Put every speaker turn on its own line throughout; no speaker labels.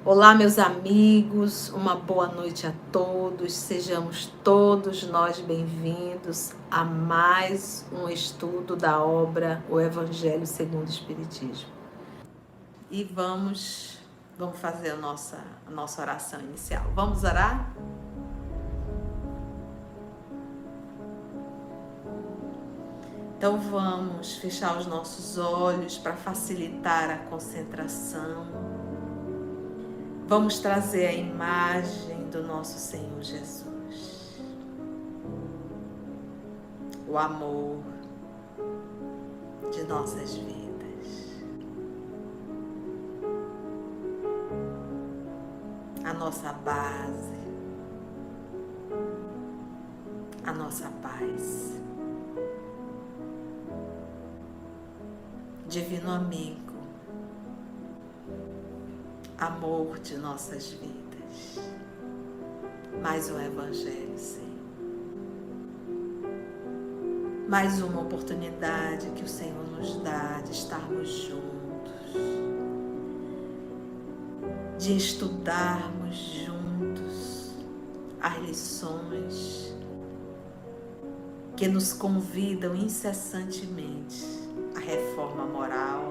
Olá, meus amigos, uma boa noite a todos. Sejamos todos nós bem-vindos a mais um estudo da obra O Evangelho segundo o Espiritismo. E vamos fazer a nossa oração inicial. Vamos orar? Então vamos fechar os nossos olhos para facilitar a concentração. Vamos trazer a imagem do nosso Senhor Jesus. O amor de nossas vidas. A nossa base. A nossa paz. Divino amigo, amor de nossas vidas, mais um Evangelho, Senhor. Mais uma oportunidade que o Senhor nos dá de estarmos juntos, de estudarmos juntos as lições que nos convidam incessantemente à reforma moral,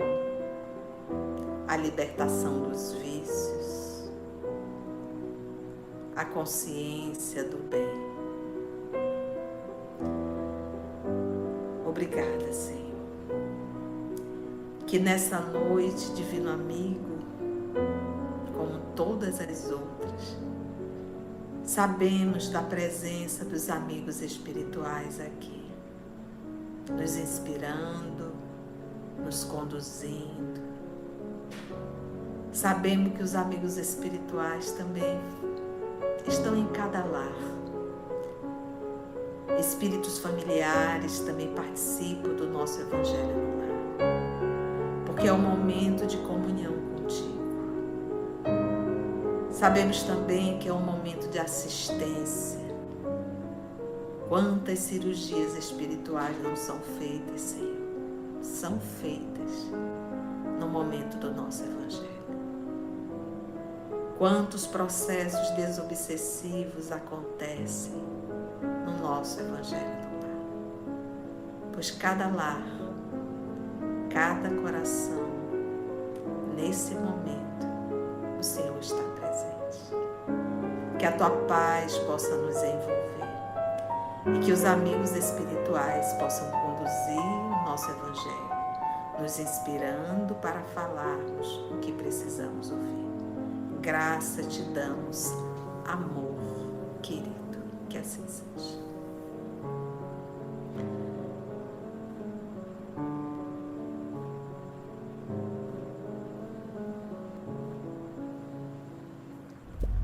à libertação dos vícios, à consciência do bem. Obrigada, Senhor. Que nessa noite, divino amigo, como todas as outras, sabemos da presença dos amigos espirituais aqui, nos inspirando, nos conduzindo. Sabemos que os amigos espirituais também estão em cada lar. Espíritos familiares também participam do nosso Evangelho no lar, porque é um momento de comunhão contigo. Sabemos também que é um momento de assistência. Quantas cirurgias espirituais não são feitas, Senhor? São feitas no momento do nosso Evangelho. Quantos processos desobsessivos acontecem no nosso Evangelho do lar. Pois cada lar, cada coração, nesse momento, o Senhor está presente. Que a tua paz possa nos envolver e que os amigos espirituais possam conduzir o nosso Evangelho, nos inspirando para falarmos o que precisamos ouvir. Graça te damos, amor querido, que assim seja.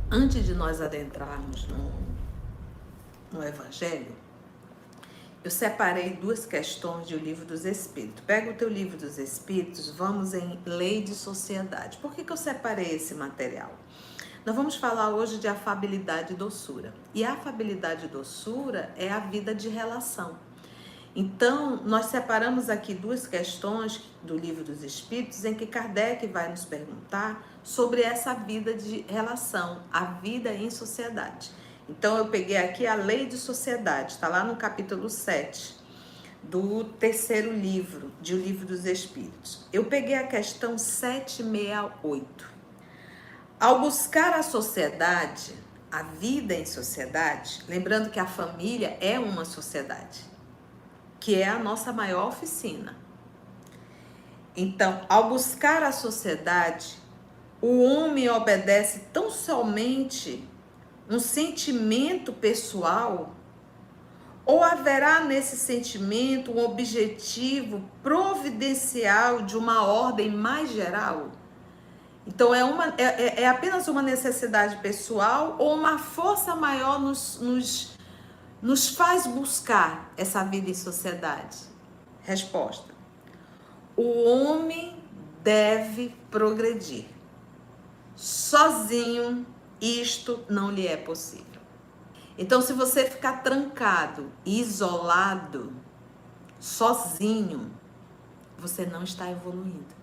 Antes de nós adentrarmos no Evangelho, eu separei duas questões do Livro dos Espíritos. Pega o teu Livro dos Espíritos, vamos em Lei de Sociedade. Por que eu separei esse material? Nós vamos falar hoje de afabilidade e doçura. E a afabilidade e doçura é a vida de relação. Então, nós separamos aqui duas questões do Livro dos Espíritos em que Kardec vai nos perguntar sobre essa vida de relação, a vida em sociedade. Então, eu peguei aqui a Lei de Sociedade, está lá no capítulo 7 do terceiro livro, de O Livro dos Espíritos. Eu peguei a questão 768. Ao buscar a sociedade, a vida em sociedade, lembrando que a família é uma sociedade, que é a nossa maior oficina. Então, ao buscar a sociedade, o homem obedece tão somente um sentimento pessoal, ou haverá nesse sentimento um objetivo providencial de uma ordem mais geral? Então é apenas uma necessidade pessoal ou uma força maior nos faz buscar essa vida em sociedade? Resposta: o homem deve progredir. Sozinho, isto não lhe é possível. Então, se você ficar trancado, isolado, sozinho, você não está evoluindo.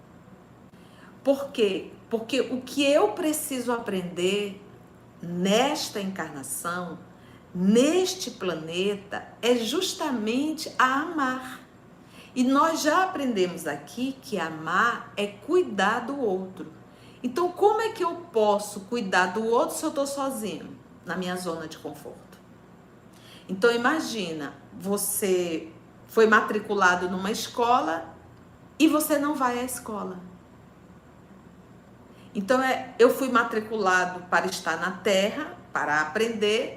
Porque Porque o que eu preciso aprender nesta encarnação, neste planeta, é justamente a amar. E nós já aprendemos aqui que amar é cuidar do outro. Então, como é que eu posso cuidar do outro se eu estou sozinho, na minha zona de conforto? Então, imagina, você foi matriculado numa escola e você não vai à escola. Então, eu fui matriculado para estar na Terra, para aprender,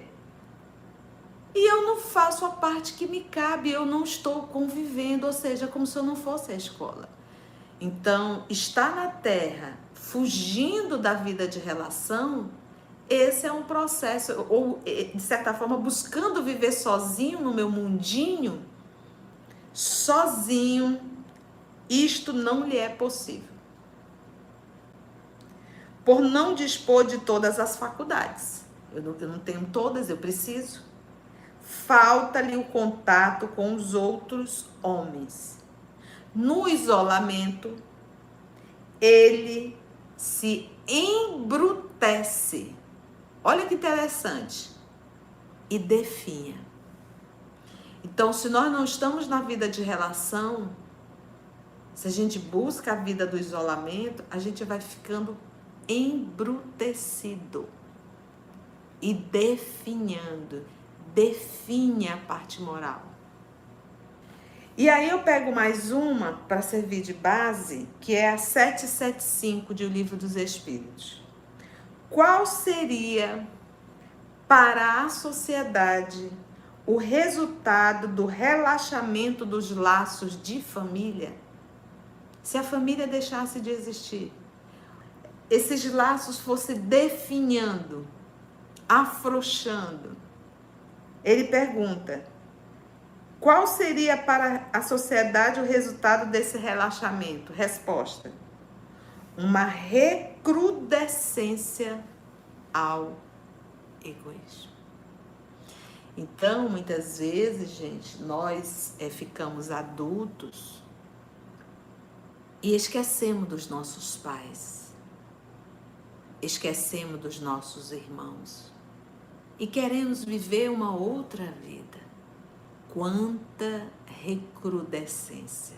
e eu não faço a parte que me cabe, eu não estou convivendo, ou seja, como se eu não fosse à escola. Então, estar na Terra, fugindo da vida de relação, esse é um processo, ou de certa forma, buscando viver sozinho no meu mundinho, sozinho, isto não lhe é possível. Por não dispor de todas as faculdades. Eu não tenho todas, eu preciso. Falta-lhe o contato com os outros homens. No isolamento, ele se embrutece. Olha que interessante. E definha. Então, se nós não estamos na vida de relação, se a gente busca a vida do isolamento, a gente vai ficando embrutecido e definhando. Define a parte moral. E aí eu pego mais uma para servir de base, que é a 775 de O Livro dos Espíritos. Qual seria para a sociedade o resultado do relaxamento dos laços de família? Se a família deixasse de existir, esses laços fossem definhando, afrouxando. Ele pergunta: qual seria para a sociedade o resultado desse relaxamento? Resposta: uma recrudescência ao egoísmo. Então, muitas vezes, gente, nós ficamos adultos e esquecemos dos nossos pais, esquecemos dos nossos irmãos e queremos viver uma outra vida. Quanta recrudescência,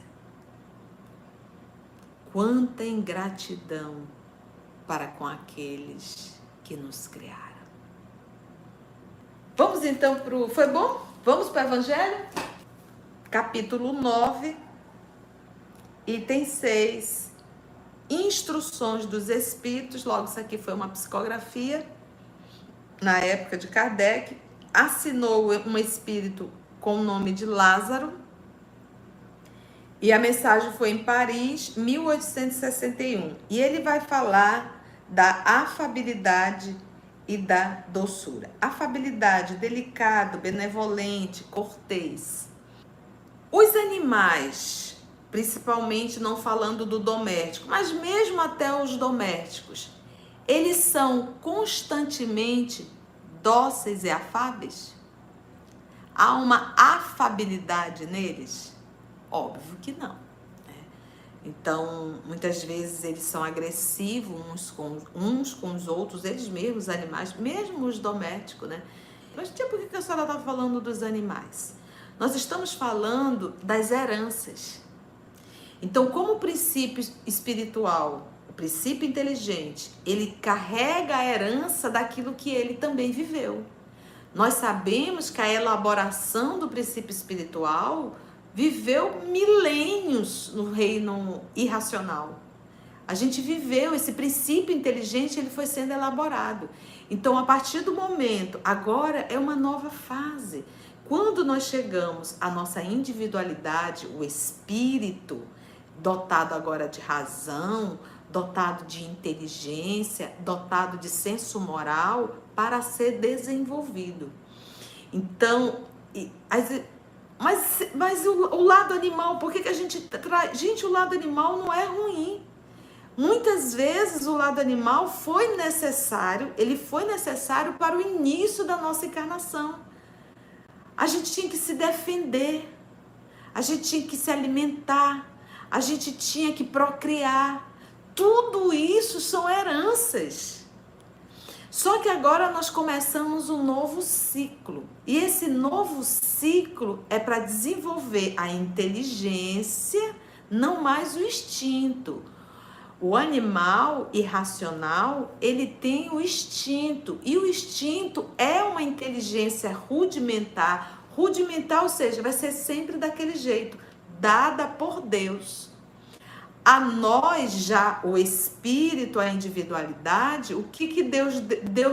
quanta ingratidão para com aqueles que nos criaram. Vamos então para o... Foi bom? Vamos para o Evangelho? Capítulo 9, item 6, Instruções dos Espíritos. Logo, isso aqui foi uma psicografia, na época de Kardec. Assinou um espírito com o nome de Lázaro, e a mensagem foi em Paris, 1861. E ele vai falar da afabilidade e da doçura. Afabilidade, delicado, benevolente, cortês. Os animais, principalmente não falando do doméstico, mas mesmo até os domésticos, eles são constantemente dóceis e afáveis? Há uma afabilidade neles? Óbvio que não. Então, muitas vezes eles são agressivos uns com os outros, eles mesmos, os animais, mesmo os domésticos, né? Mas por que a senhora está falando dos animais? Nós estamos falando das heranças. Então, como o princípio espiritual, o princípio inteligente, ele carrega a herança daquilo que ele também viveu. Nós sabemos que a elaboração do princípio espiritual viveu milênios no reino irracional. A gente viveu esse princípio inteligente, ele foi sendo elaborado. Então, a partir do momento, agora é uma nova fase. Quando nós chegamos à nossa individualidade, o espírito, dotado agora de razão, dotado de inteligência, dotado de senso moral, para ser desenvolvido. Então, mas o lado animal, por que a gente traz? Gente, o lado animal não é ruim. Muitas vezes o lado animal foi necessário, ele foi necessário para o início da nossa encarnação. A gente tinha que se defender, a gente tinha que se alimentar, a gente tinha que procriar. tudo isso são heranças. Só que agora nós começamos um novo ciclo. E esse novo ciclo é para desenvolver a inteligência, não mais o instinto. O animal irracional, ele tem o instinto. E o instinto é uma inteligência rudimentar. Rudimentar, ou seja, vai ser sempre daquele jeito, dada por Deus. A nós já, o espírito, a individualidade, o que Deus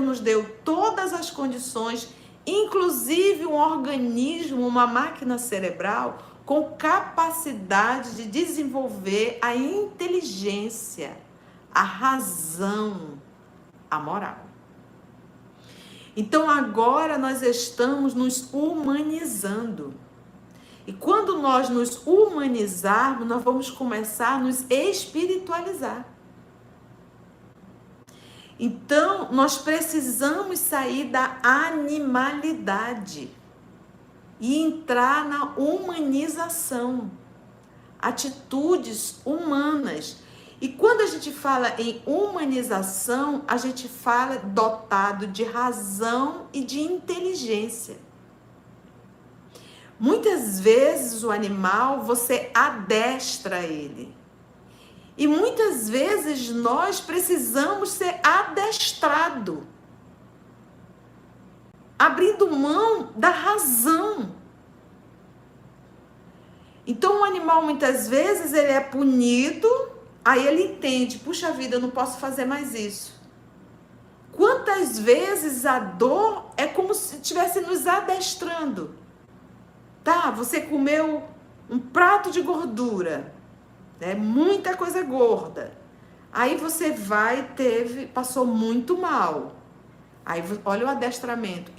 nos deu? Todas as condições, inclusive um organismo, uma máquina cerebral, com capacidade de desenvolver a inteligência, a razão, a moral. Então agora nós estamos nos humanizando. E quando nós nos humanizarmos, nós vamos começar a nos espiritualizar. Então, nós precisamos sair da animalidade e entrar na humanização, atitudes humanas. E quando a gente fala em humanização, a gente fala dotado de razão e de inteligência. Muitas vezes o animal, você adestra ele. E muitas vezes nós precisamos ser adestrados, abrindo mão da razão. Então o animal muitas vezes ele é punido, aí ele entende, puxa vida, eu não posso fazer mais isso. Quantas vezes a dor é como se estivesse nos adestrando. Tá, você comeu um prato de gordura, né? Muita coisa gorda. Aí você passou muito mal. Aí olha o adestramento.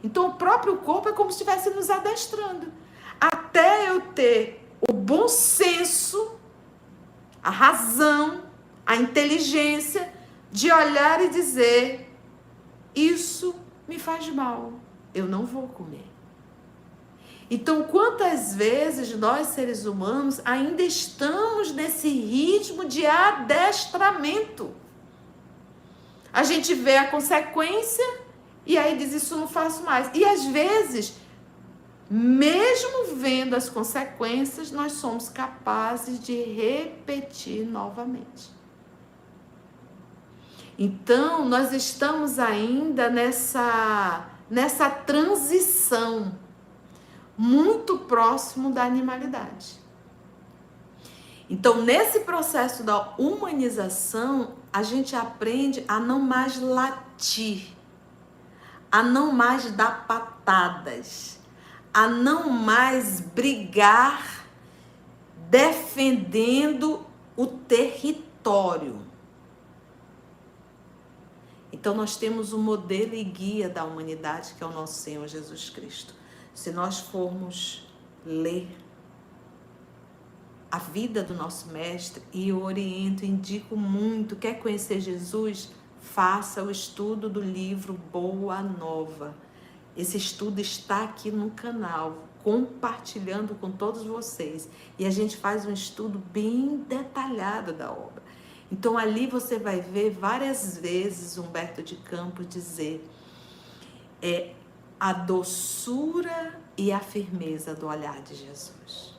Então o próprio corpo é como se estivesse nos adestrando. Até eu ter o bom senso, a razão, a inteligência de olhar e dizer: isso me faz mal, eu não vou comer. Então, quantas vezes nós, seres humanos, ainda estamos nesse ritmo de adestramento? A gente vê a consequência e aí diz, isso não faço mais. E às vezes, mesmo vendo as consequências, nós somos capazes de repetir novamente. Então, nós estamos ainda nessa transição muito próximo da animalidade. Então, nesse processo da humanização, a gente aprende a não mais latir, a não mais dar patadas, a não mais brigar defendendo o território. Então, nós temos um modelo e guia da humanidade, que é o nosso Senhor Jesus Cristo. Se nós formos ler a vida do nosso mestre, e eu oriento, indico muito, quer conhecer Jesus? Faça o estudo do livro Boa Nova. Esse estudo está aqui no canal, compartilhando com todos vocês. E a gente faz um estudo bem detalhado da obra. Então ali você vai ver várias vezes Humberto de Campos dizer a doçura e a firmeza do olhar de Jesus.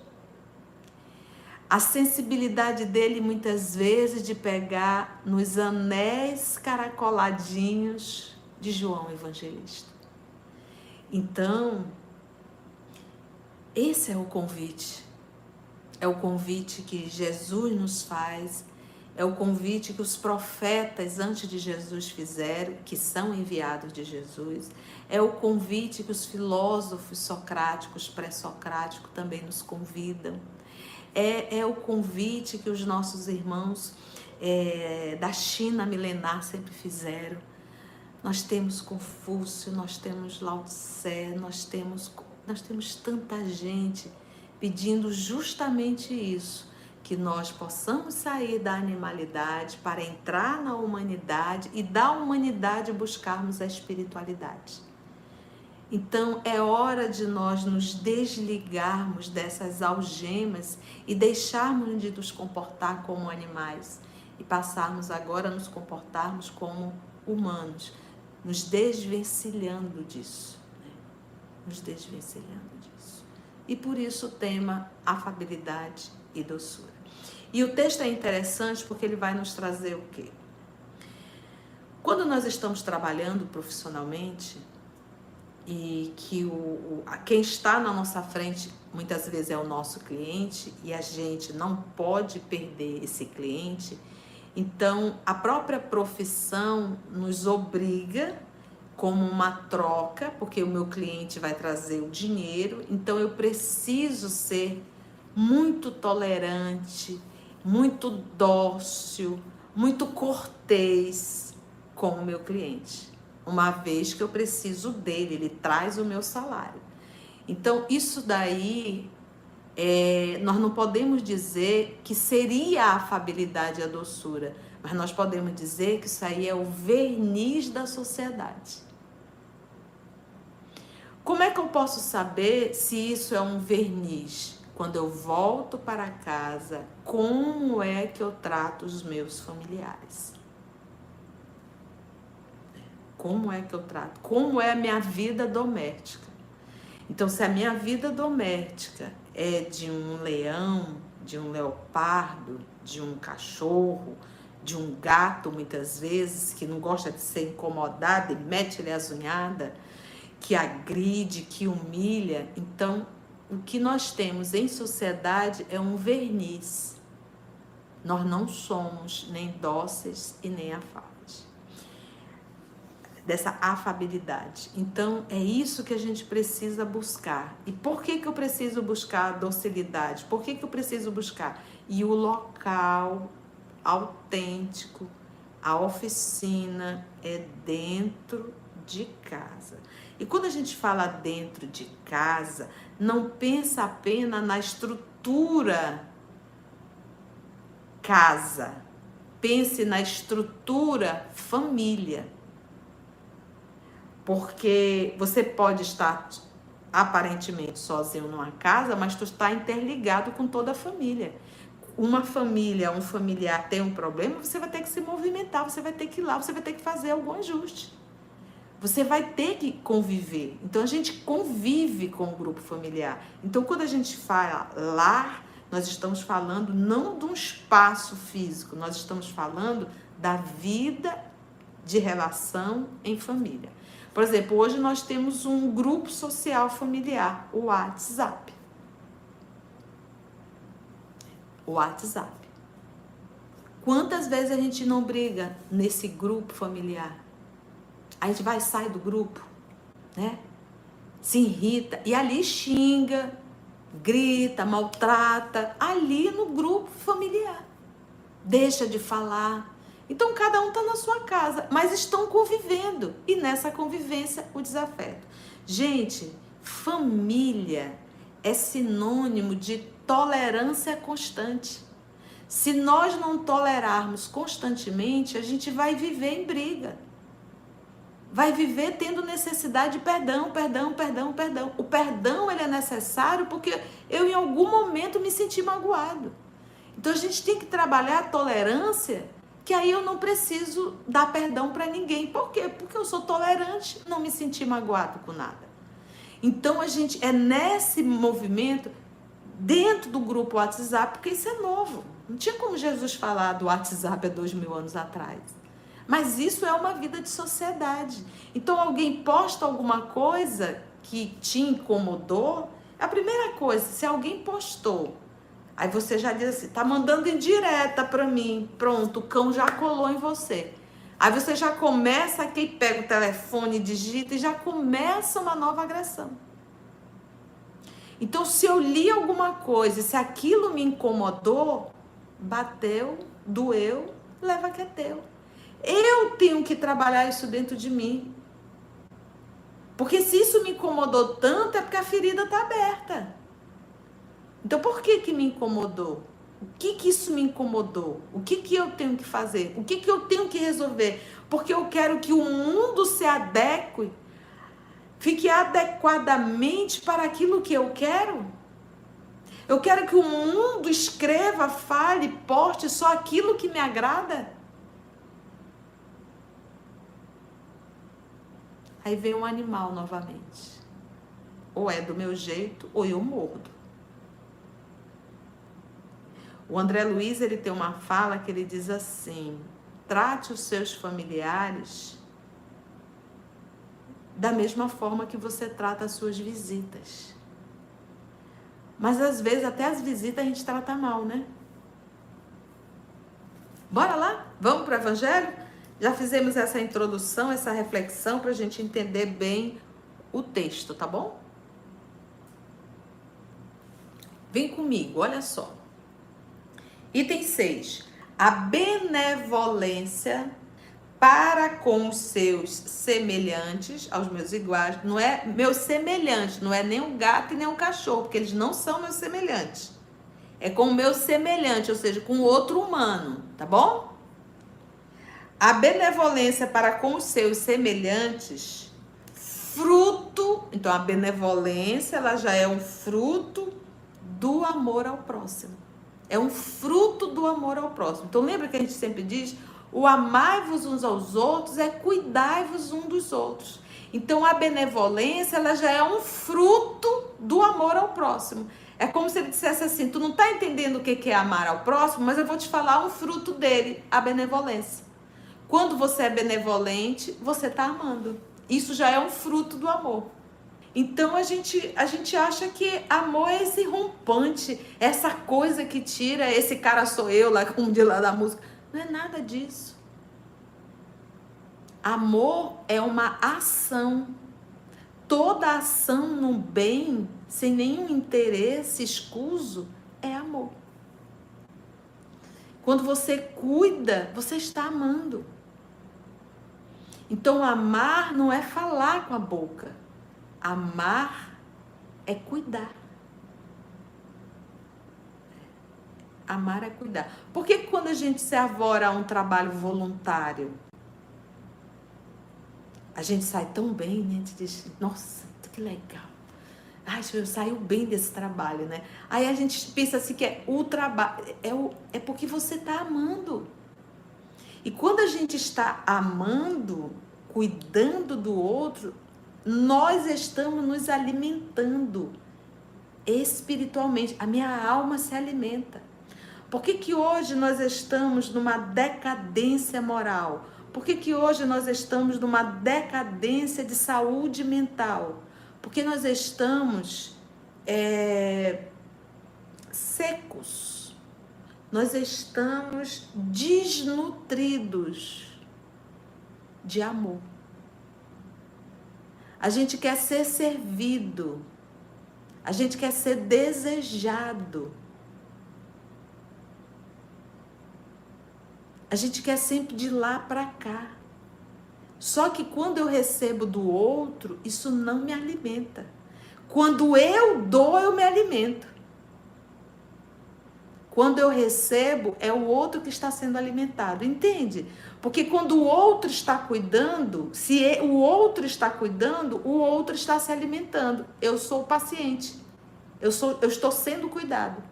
A sensibilidade dele, muitas vezes, de pegar nos anéis caracoladinhos de João Evangelista. Então, esse é o convite. É o convite que Jesus nos faz. É o convite que os profetas antes de Jesus fizeram, que são enviados de Jesus. É o convite que os filósofos socráticos, pré-socráticos também nos convidam. É o convite que os nossos irmãos da China milenar sempre fizeram. Nós temos Confúcio, nós temos Lao Tse, nós temos tanta gente pedindo justamente isso, que nós possamos sair da animalidade para entrar na humanidade e da humanidade buscarmos a espiritualidade. Então é hora de nós nos desligarmos dessas algemas e deixarmos de nos comportar como animais e passarmos agora a nos comportarmos como humanos, nos desvencilhando disso, né? Nos desvencilhando disso. E por isso o tema afabilidade e doçura. E o texto é interessante porque ele vai nos trazer o quê? Quando nós estamos trabalhando profissionalmente e que quem está na nossa frente muitas vezes é o nosso cliente e a gente não pode perder esse cliente, então a própria profissão nos obriga como uma troca, porque o meu cliente vai trazer o dinheiro, então eu preciso ser muito tolerante, muito dócil, muito cortês com o meu cliente, uma vez que eu preciso dele, ele traz o meu salário. Então, isso daí, nós não podemos dizer que seria a afabilidade e a doçura, mas nós podemos dizer que isso aí é o verniz da sociedade. Como é que eu posso saber se isso é um verniz? Quando eu volto para casa, como é que eu trato os meus familiares? Como é que eu trato? Como é a minha vida doméstica? Então, se a minha vida doméstica é de um leão, de um leopardo, de um cachorro, de um gato, muitas vezes, que não gosta de ser incomodado e mete-lhe as unhadas, que agride, que humilha, então o que nós temos em sociedade é um verniz. Nós não somos nem dóceis e nem afáveis. Dessa afabilidade. Então, é isso que a gente precisa buscar. E por que eu preciso buscar a docilidade? Por que eu preciso buscar? E o local autêntico, a oficina é dentro de casa. E quando a gente fala dentro de casa, não pensa apenas na estrutura casa. Pense na estrutura família. Porque você pode estar aparentemente sozinho numa casa, mas tu está interligado com toda a família. Uma família, um familiar tem um problema, você vai ter que se movimentar, você vai ter que ir lá, você vai ter que fazer algum ajuste. Você vai ter que conviver. Então, a gente convive com o grupo familiar. Então, quando a gente fala lar, nós estamos falando não de um espaço físico, nós estamos falando da vida de relação em família. Por exemplo, hoje nós temos um grupo social familiar, o WhatsApp. O WhatsApp. Quantas vezes a gente não briga nesse grupo familiar? A gente vai e sai do grupo, né? Se irrita e ali xinga, grita, maltrata, ali no grupo familiar. Deixa de falar. Então, cada um está na sua casa, mas estão convivendo. E nessa convivência, o desafeto. Gente, família é sinônimo de tolerância constante. Se nós não tolerarmos constantemente, a gente vai viver em briga. Vai viver tendo necessidade de perdão. O perdão, ele é necessário porque eu, em algum momento, me senti magoado. Então, a gente tem que trabalhar a tolerância, que aí eu não preciso dar perdão para ninguém. Por quê? Porque eu sou tolerante, não me senti magoado com nada. Então, a gente é nesse movimento, dentro do grupo WhatsApp, porque isso é novo. Não tinha como Jesus falar do WhatsApp há 2000 anos atrás. Mas isso é uma vida de sociedade. Então, alguém posta alguma coisa que te incomodou, a primeira coisa, se alguém postou, aí você já diz assim, tá mandando indireta para mim, pronto, o cão já colou em você. Aí você já começa, quem pega o telefone, digita e já começa uma nova agressão. Então, se eu li alguma coisa, se aquilo me incomodou, bateu, doeu, leva que é teu. Eu tenho que trabalhar isso dentro de mim. Porque se isso me incomodou tanto, é porque a ferida está aberta. Então, por que me incomodou? O que isso me incomodou? O que eu tenho que fazer? O que eu tenho que resolver? Porque eu quero que o mundo se adeque fique adequadamente para aquilo que eu quero. Eu quero que o mundo escreva, fale, poste só aquilo que me agrada. Aí vem um animal novamente. Ou é do meu jeito, ou eu mordo. O André Luiz, ele tem uma fala que ele diz assim: trate os seus familiares da mesma forma que você trata as suas visitas. Mas às vezes até as visitas a gente trata mal, né? Bora lá? Vamos para o Evangelho? Já fizemos essa introdução, essa reflexão para a gente entender bem o texto, tá bom? Vem comigo, olha só. Item 6. A benevolência para com os seus semelhantes, aos meus iguais, não é meus semelhantes, não é nem um gato e nem um cachorro, porque eles não são meus semelhantes. É com o meu semelhante, ou seja, com outro humano, tá bom? A benevolência para com os seus semelhantes, fruto, então a benevolência, ela já é um fruto do amor ao próximo. É um fruto do amor ao próximo. Então lembra que a gente sempre diz, o amai-vos uns aos outros é cuidai-vos um dos outros. Então a benevolência, ela já é um fruto do amor ao próximo. É como se ele dissesse assim, tu não está entendendo o que é amar ao próximo, mas eu vou te falar um fruto dele, a benevolência. Quando você é benevolente, você está amando. Isso já é um fruto do amor. Então a gente acha que amor é esse rompante, essa coisa que tira, esse cara sou eu, lá como de lá da música. Não é nada disso. Amor é uma ação. Toda ação no bem, sem nenhum interesse escuso, é amor. Quando você cuida, você está amando. Então amar não é falar com a boca. Amar é cuidar. Amar é cuidar. Por que quando a gente se arvora a um trabalho voluntário, a gente sai tão bem, né? A gente diz, nossa, que legal. Ai, eu saio bem desse trabalho, né? Aí a gente pensa assim que é o trabalho, é porque você está amando. E quando a gente está amando, cuidando do outro, nós estamos nos alimentando espiritualmente. A minha alma se alimenta. Por que hoje nós estamos numa decadência moral? Por que hoje nós estamos numa decadência de saúde mental? Porque nós estamos secos. Nós estamos desnutridos de amor. A gente quer ser servido. A gente quer ser desejado. A gente quer sempre de lá para cá. Só que quando eu recebo do outro, isso não me alimenta. Quando eu dou, eu me alimento. Quando eu recebo, é o outro que está sendo alimentado. Entende? Porque quando o outro está cuidando, se o outro está cuidando, o outro está se alimentando. Eu sou o paciente. Eu estou sendo cuidado.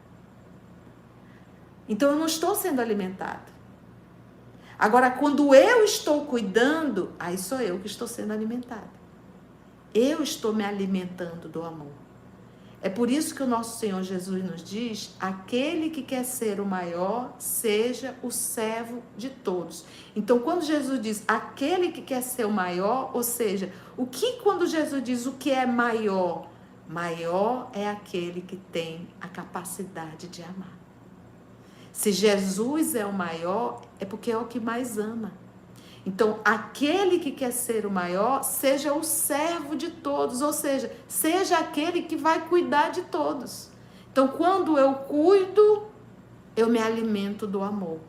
Então eu não estou sendo alimentado. Agora, quando eu estou cuidando, aí sou eu que estou sendo alimentada. Eu estou me alimentando do amor. É por isso que o nosso Senhor Jesus nos diz, aquele que quer ser o maior, seja o servo de todos. Então, quando Jesus diz, aquele que quer ser o maior, ou seja, quando Jesus diz o que é maior? Maior é aquele que tem a capacidade de amar. Se Jesus é o maior, é porque é o que mais ama. Então, aquele que quer ser o maior, seja o servo de todos, ou seja, seja aquele que vai cuidar de todos. Então, quando eu cuido, eu me alimento do amor.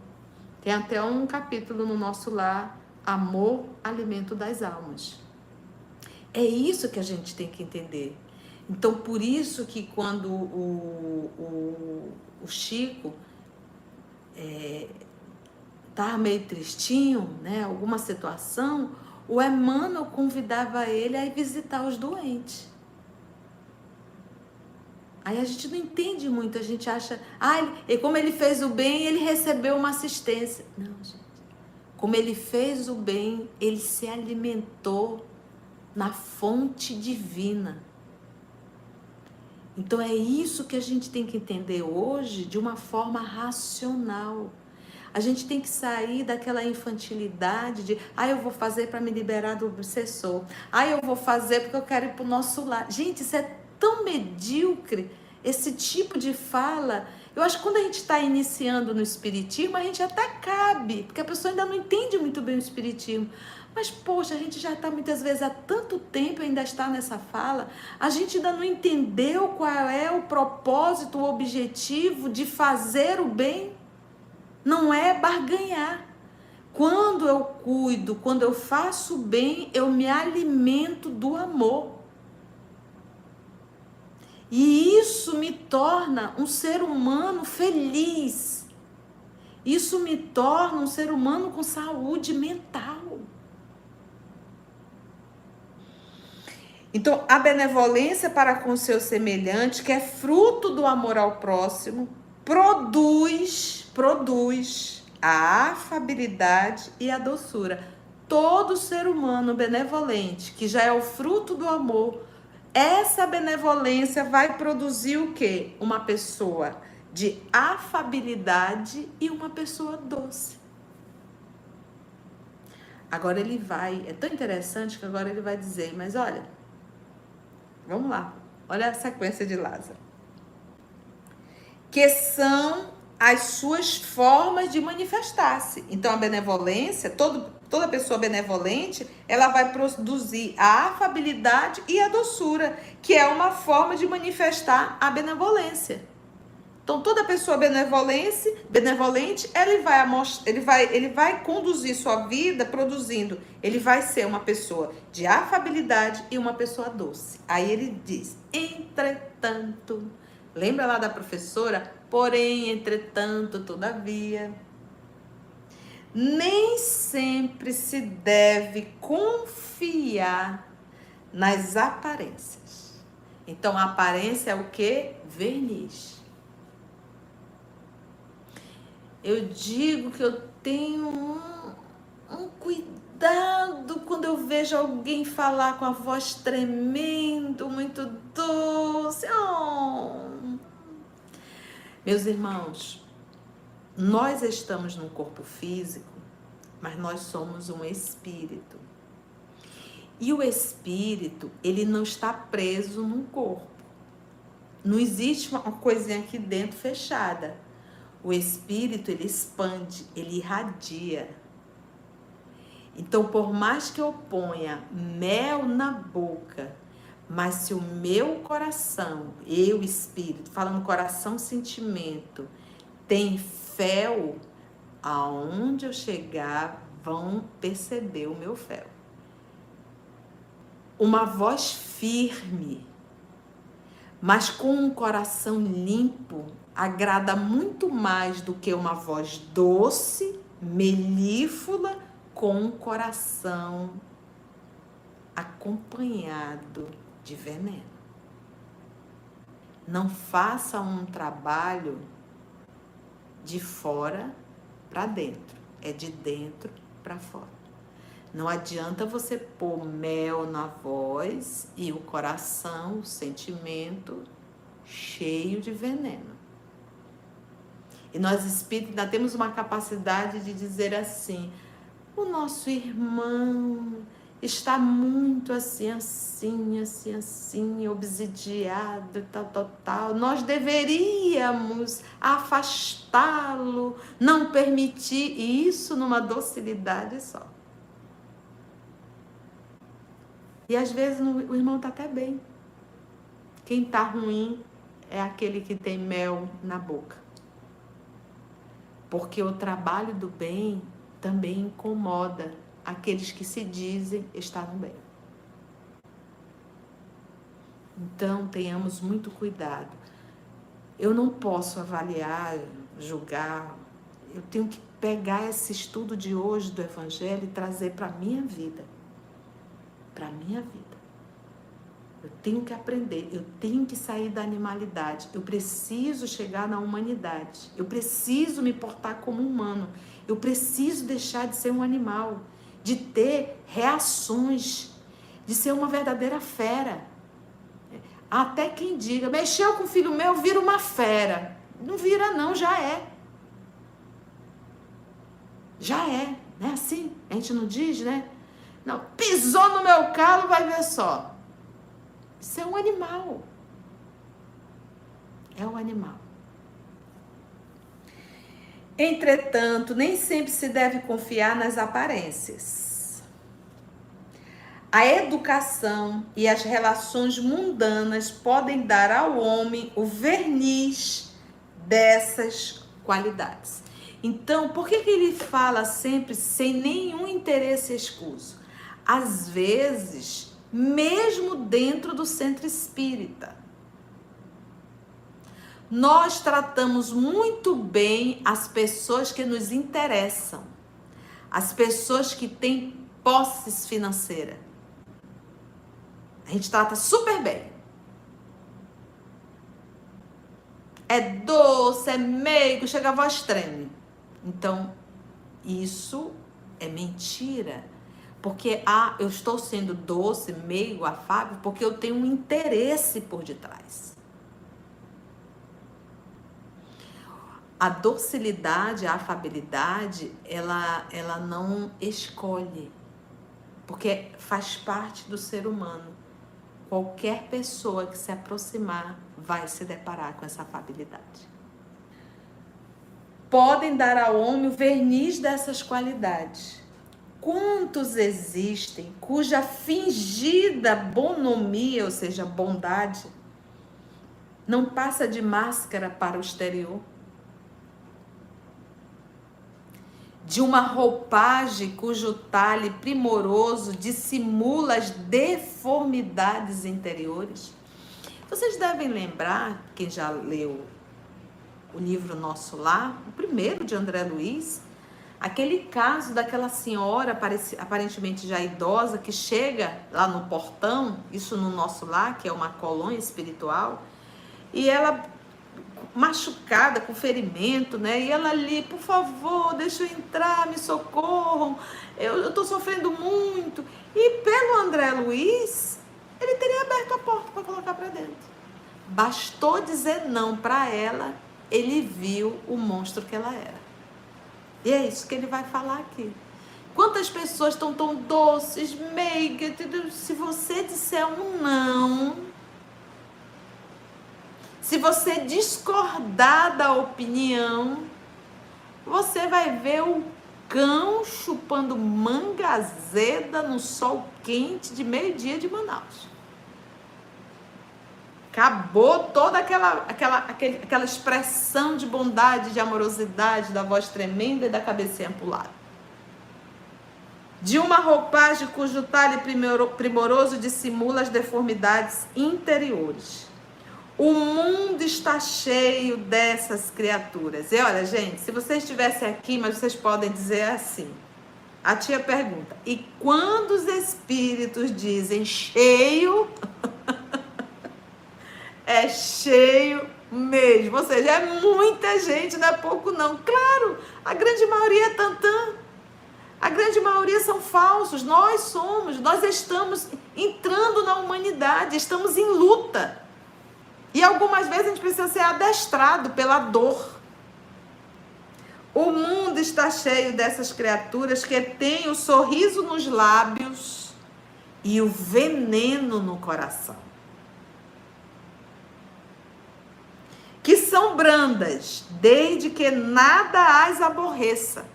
Tem até um capítulo no nosso lar, Amor, Alimento das Almas. É isso que a gente tem que entender. Então, por isso que quando o Chico tá meio tristinho, né? Alguma situação, o Emmanuel convidava ele a ir visitar os doentes. Aí a gente não entende muito, a gente acha, como ele fez o bem, ele recebeu uma assistência. Não, gente. Como ele fez o bem, ele se alimentou na fonte divina. Então é isso que a gente tem que entender hoje de uma forma racional. A gente tem que sair daquela infantilidade de, eu vou fazer para me liberar do obsessor. Eu vou fazer porque eu quero ir para o nosso lar. Gente, isso é tão medíocre, esse tipo de fala. Eu acho que quando a gente está iniciando no espiritismo, a gente até cabe, porque a pessoa ainda não entende muito bem o espiritismo. Mas, poxa, a gente já está muitas vezes há tanto tempo ainda está nessa fala, a gente ainda não entendeu qual é o propósito, o objetivo de fazer o bem. Não é barganhar. Quando eu cuido, quando eu faço o bem, eu me alimento do amor. E isso me torna um ser humano feliz. Isso me torna um ser humano com saúde mental. Então, a benevolência para com o seu semelhante, que é fruto do amor ao próximo, produz a afabilidade e a doçura. Todo ser humano benevolente, que já é o fruto do amor, essa benevolência vai produzir o quê? Uma pessoa de afabilidade e uma pessoa doce. Agora ele vai, é tão interessante que agora ele vai dizer, mas olha, vamos lá, olha a sequência de Lázaro. Que são as suas formas de manifestar-se. Então, a benevolência, toda pessoa benevolente, ela vai produzir a afabilidade e a doçura, que é uma forma de manifestar a benevolência. Então, toda pessoa benevolente, ele vai conduzir sua vida produzindo. Ele vai ser uma pessoa de afabilidade e uma pessoa doce. Aí ele diz, entretanto... Lembra lá da professora? Porém, entretanto, todavia, nem sempre se deve confiar nas aparências. Então, a aparência é o quê? Verniz. Eu digo que eu tenho um cuidado quando eu vejo alguém falar com a voz tremendo, muito doce. Meus irmãos, nós estamos num corpo físico, mas nós somos um espírito. E o espírito, ele não está preso num corpo. Não existe uma coisinha aqui dentro fechada. O espírito, ele expande, ele irradia. Então, por mais que eu ponha mel na boca, mas se o meu coração, eu, espírito, falando coração, sentimento, tem fel, aonde eu chegar, vão perceber o meu fel. Uma voz firme, mas com um coração limpo, agrada muito mais do que uma voz doce, melíflua, com um coração acompanhado de veneno. Não faça um trabalho de fora para dentro, é de dentro para fora. Não adianta você pôr mel na voz e o coração, o sentimento cheio de veneno. E nós espíritos ainda temos uma capacidade de dizer assim, o nosso irmão está muito assim, obsidiado, tal. Nós deveríamos afastá-lo, não permitir isso numa docilidade só. E às vezes o irmão está até bem. Quem está ruim é aquele que tem mel na boca. Porque o trabalho do bem também incomoda aqueles que se dizem estar no bem. Então, tenhamos muito cuidado. Eu não posso avaliar, julgar. Eu tenho que pegar esse estudo de hoje do Evangelho e trazer para a minha vida. para a minha vida. Eu tenho que aprender, eu tenho que sair da animalidade, eu preciso chegar na humanidade, eu preciso me portar como humano, eu preciso deixar de ser um animal, de ter reações, de ser uma verdadeira fera. Até quem diga, mexeu com o filho meu, vira uma fera. Não vira não, já é. Já é, não é assim? A gente não diz, né? Não, pisou no meu calo, vai ver só. Isso é um animal. É um animal. Entretanto, nem sempre se deve confiar nas aparências. A educação e as relações mundanas podem dar ao homem o verniz dessas qualidades. Então, por que ele fala sempre sem nenhum interesse escuso? Às vezes, mesmo dentro do centro espírita, nós tratamos muito bem as pessoas que nos interessam, as pessoas que têm posses financeiras. A gente trata super bem. É doce, é meigo, chega a voz treme. Então, isso é mentira. Porque eu estou sendo doce, meigo, afável, porque eu tenho um interesse por detrás. A docilidade, a afabilidade, ela não escolhe. Porque faz parte do ser humano. Qualquer pessoa que se aproximar vai se deparar com essa afabilidade. Podem dar ao homem o verniz dessas qualidades. Quantos existem cuja fingida bonomia, ou seja, bondade, não passa de máscara para o exterior? De uma roupagem cujo talhe primoroso dissimula as deformidades interiores? Vocês devem lembrar, quem já leu o livro Nosso Lar, o primeiro de André Luiz, aquele caso daquela senhora aparentemente já idosa que chega lá no portão, isso no Nosso Lar, que é uma colônia espiritual, e ela machucada, com ferimento, né? E ela ali, por favor, deixa eu entrar, me socorram, eu tô sofrendo muito. E pelo André Luiz, ele teria aberto a porta para colocar para dentro. Bastou dizer não para ela, ele viu o monstro que ela era. E é isso que ele vai falar aqui. Quantas pessoas estão tão doces, meigas, se você disser um não, se você discordar da opinião, você vai ver o cão chupando manga azeda no sol quente de meio-dia de Manaus. Acabou toda aquela expressão de bondade, de amorosidade, da voz tremenda e da cabecinha pro lado. De uma roupagem cujo talhe primoroso dissimula as deformidades interiores. O mundo está cheio dessas criaturas. E olha, gente, se vocês estivessem aqui, mas vocês podem dizer assim. A tia pergunta, e quando os espíritos dizem cheio, é cheio mesmo. Ou seja, é muita gente, não é pouco não. Claro, a grande maioria é tantã. A grande maioria são falsos. Nós estamos entrando na humanidade, estamos em luta. E algumas vezes a gente precisa ser adestrado pela dor. O mundo está cheio dessas criaturas que têm o sorriso nos lábios e o veneno no coração. Que são brandas, desde que nada as aborreça,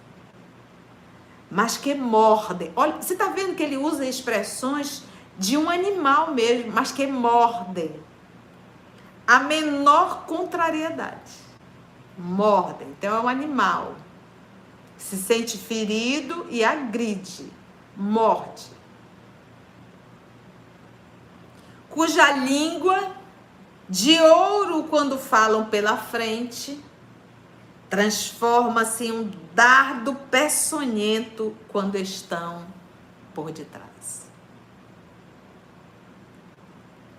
mas que mordem. Olha, você está vendo que ele usa expressões de um animal mesmo, mas que mordem. A menor contrariedade. Mordem. Então é um animal. Se sente ferido e agride. Morde. Cuja língua, de ouro quando falam pela frente, transforma-se em um dardo peçonhento quando estão por detrás.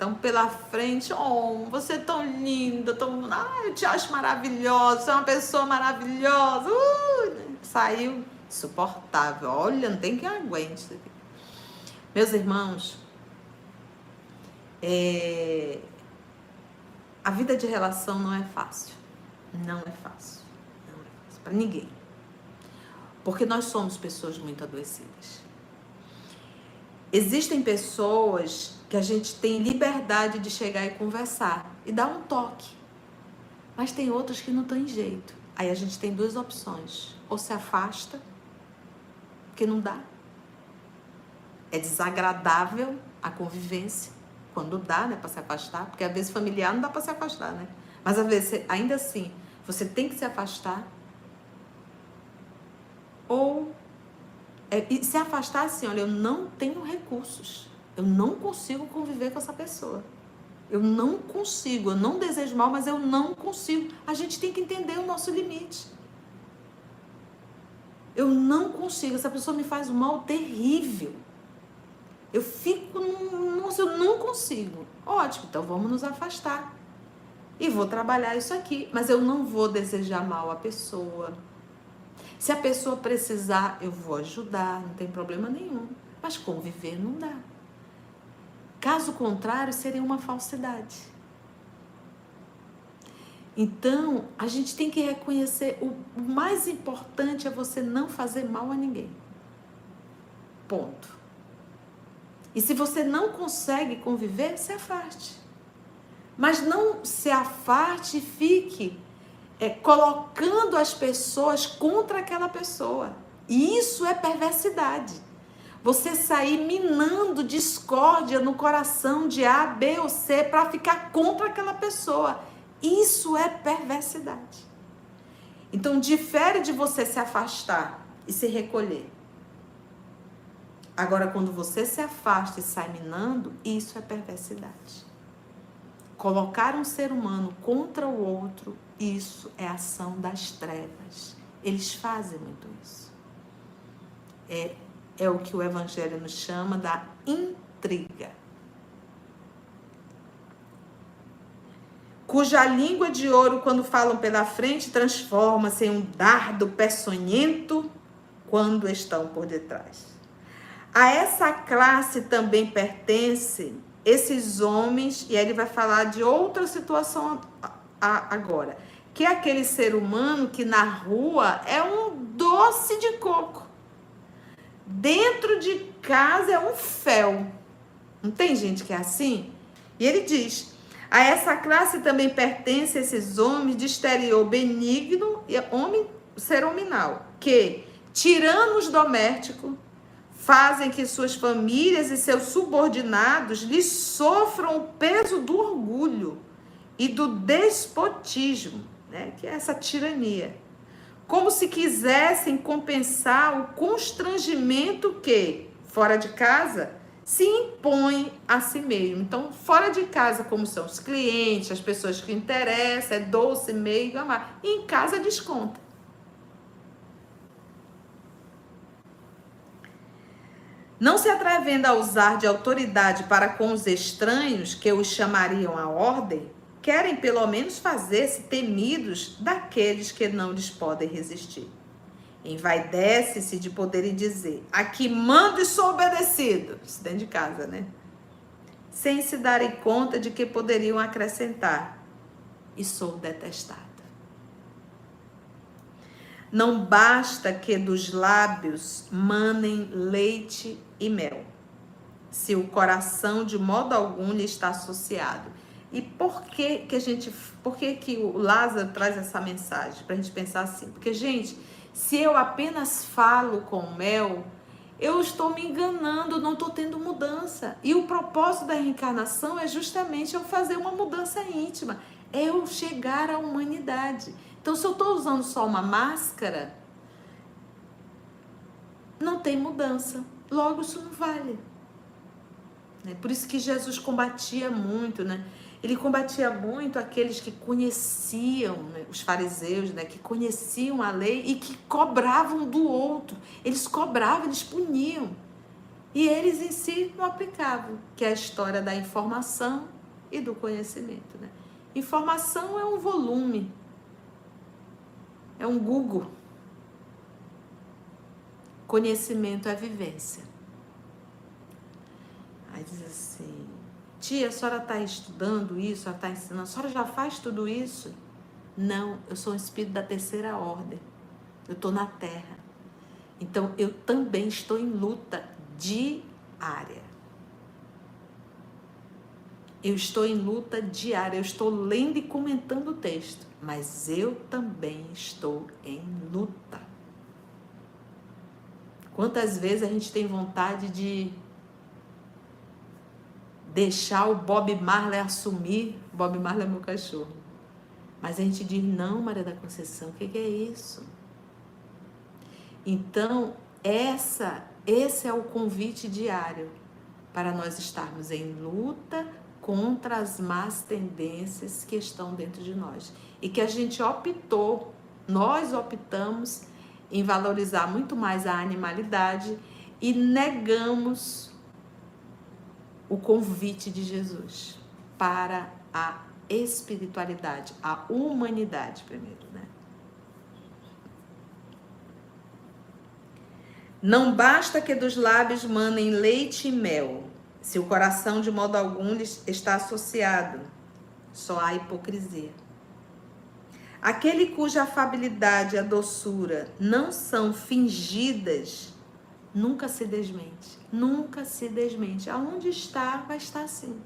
Então, pela frente, oh, você é tão linda, tão... eu te acho maravilhosa, você é uma pessoa maravilhosa. Saiu insuportável. Olha, não tem quem aguente isso aqui. Meus irmãos, a vida de relação não é fácil. Não é fácil. Não é fácil para ninguém. Porque nós somos pessoas muito adoecidas. Existem pessoas que a gente tem liberdade de chegar e conversar e dar um toque. Mas tem outras que não tem jeito. Aí a gente tem duas opções. Ou se afasta, porque não dá. É desagradável a convivência, quando dá, né, para se afastar, porque às vezes familiar não dá para se afastar, né? Mas às vezes, ainda assim, você tem que se afastar. Ou se afastar assim, olha, eu não tenho recursos, eu não consigo conviver com essa pessoa. Eu não consigo, eu não desejo mal, mas eu não consigo. A gente tem que entender o nosso limite. Eu não consigo, essa pessoa me faz um mal terrível. Eu fico, nossa, eu não consigo. Ótimo, então vamos nos afastar. E vou trabalhar isso aqui, mas eu não vou desejar mal à pessoa. Se a pessoa precisar, eu vou ajudar, não tem problema nenhum. Mas conviver não dá. Caso contrário, seria uma falsidade. Então, a gente tem que reconhecer, o mais importante é você não fazer mal a ninguém. Ponto. E se você não consegue conviver, se afaste. Mas não se afaste e fique colocando as pessoas contra aquela pessoa. E isso é perversidade. Você sair minando discórdia no coração de A, B ou C para ficar contra aquela pessoa. Isso é perversidade. Então, difere de você se afastar e se recolher. Agora, quando você se afasta e sai minando, isso é perversidade. Colocar um ser humano contra o outro, isso é ação das trevas. Eles fazem muito isso. É o que o Evangelho nos chama da intriga. Cuja língua de ouro, quando falam pela frente, transforma-se em um dardo peçonhento quando estão por detrás. A essa classe também pertence esses homens, e aí ele vai falar de outra situação agora, que é aquele ser humano que na rua é um doce de coco. Dentro de casa é um fel. Não tem gente que é assim? E ele diz, a essa classe também pertence esses homens de exterior benigno e serominal, que, tiranos domésticos, fazem que suas famílias e seus subordinados lhes sofram o peso do orgulho e do despotismo, né? Que é essa tirania. Como se quisessem compensar o constrangimento que, fora de casa, se impõe a si mesmo. Então, fora de casa, como são os clientes, as pessoas que interessam, é doce, meigo, amar. E em casa desconta. Não se atrevendo a usar de autoridade para com os estranhos, que os chamariam à ordem, querem pelo menos fazer-se temidos daqueles que não lhes podem resistir. Envaidece-se de poderem dizer, aqui mando e sou obedecido, isso dentro de casa, né? Sem se darem conta de que poderiam acrescentar, e sou detestado. Não basta que dos lábios manem leite e mel, se o coração de modo algum lhe está associado. E por que que o Lázaro traz essa mensagem? Para a gente pensar assim. Porque, gente, se eu apenas falo com mel, eu estou me enganando, não estou tendo mudança. E o propósito da reencarnação é justamente eu fazer uma mudança íntima. É eu chegar à humanidade. Então, se eu estou usando só uma máscara, não tem mudança. Logo, isso não vale. Por isso que Jesus combatia muito, né? Ele combatia muito aqueles que conheciam, né? Os fariseus, né? Que conheciam a lei e que cobravam do outro. Eles cobravam, eles puniam. E eles em si não aplicavam, que é a história da informação e do conhecimento, né? Informação é um volume, é um Google. Conhecimento é vivência. Aí diz assim, tia, a senhora está estudando isso, a senhora está ensinando, a senhora já faz tudo isso? Não, eu sou um espírito da terceira ordem, eu estou na Terra. Então, eu também estou em luta diária. Eu estou em luta diária, eu estou lendo e comentando o texto, mas eu também estou em luta. Quantas vezes a gente tem vontade de deixar o Bob Marley assumir? Bob Marley é meu cachorro. Mas a gente diz, não, Maria da Conceição, o que é isso? Então, esse é o convite diário para nós estarmos em luta contra as más tendências que estão dentro de nós. E que a gente nós optamos em valorizar muito mais a animalidade e negamos o convite de Jesus para a espiritualidade, a humanidade primeiro, né? Não basta que dos lábios manem leite e mel, se o coração de modo algum lhes está associado, só há hipocrisia. Aquele cuja afabilidade e a doçura não são fingidas, nunca se desmente. Nunca se desmente. Aonde está, vai estar assim.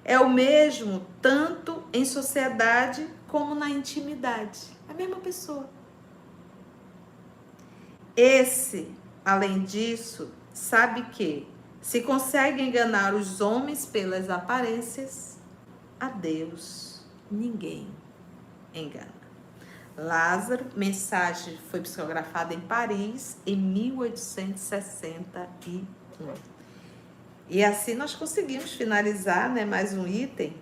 É o mesmo tanto em sociedade como na intimidade. É a mesma pessoa. Esse, além disso, sabe que se consegue enganar os homens pelas aparências, a Deus ninguém engana. Lázaro, mensagem foi psicografada em Paris em 1861. E assim nós conseguimos finalizar, né, mais um item.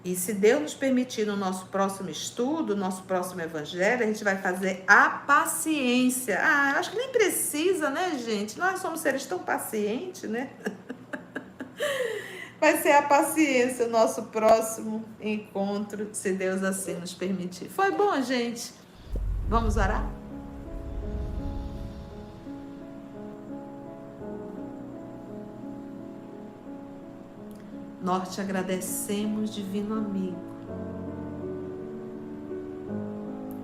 E se Deus nos permitir no nosso próximo estudo, nosso próximo evangelho, a gente vai fazer a paciência. Acho que nem precisa, né, gente? Nós somos seres tão pacientes, né? Vai ser a paciência o nosso próximo encontro, se Deus assim nos permitir. Foi bom, gente? Vamos orar? Nós te agradecemos, divino amigo,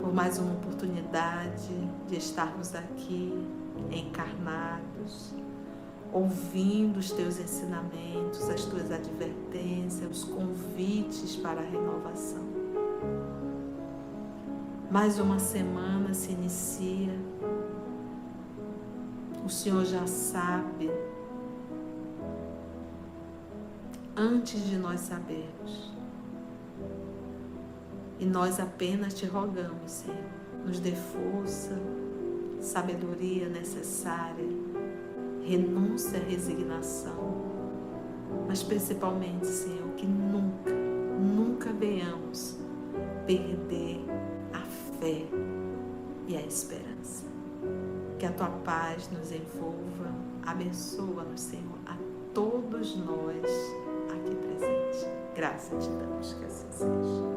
por mais uma oportunidade de estarmos aqui encarnados, ouvindo os teus ensinamentos, as tuas advertências, os convites para a renovação. Mais uma semana se inicia, o Senhor já sabe, antes de nós sabermos. E nós apenas te rogamos, Senhor, nos dê força, sabedoria necessária, renúncia à resignação, mas principalmente, Senhor, que nunca venhamos perder a fé e a esperança. Que a tua paz nos envolva, abençoa-nos, Senhor, a todos nós aqui presentes. Graças te damos, que assim seja.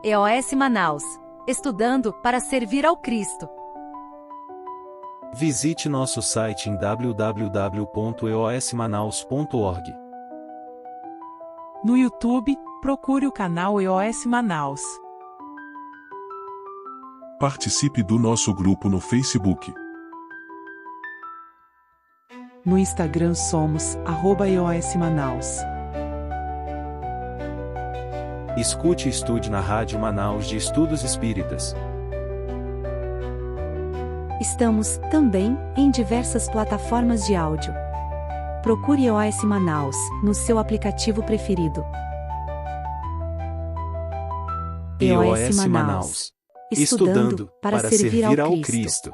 EOS Manaus. Estudando para servir ao Cristo.
Visite nosso site em www.eosmanaus.org.
No YouTube, procure o canal EOS Manaus.
Participe do nosso grupo no Facebook.
No Instagram somos @EOS Manaus.
Escute e estude na Rádio Manaus de Estudos Espíritas.
Estamos, também, em diversas plataformas de áudio. Procure EOS Manaus, no seu aplicativo preferido.
EOS Manaus. Estudando para servir ao Cristo.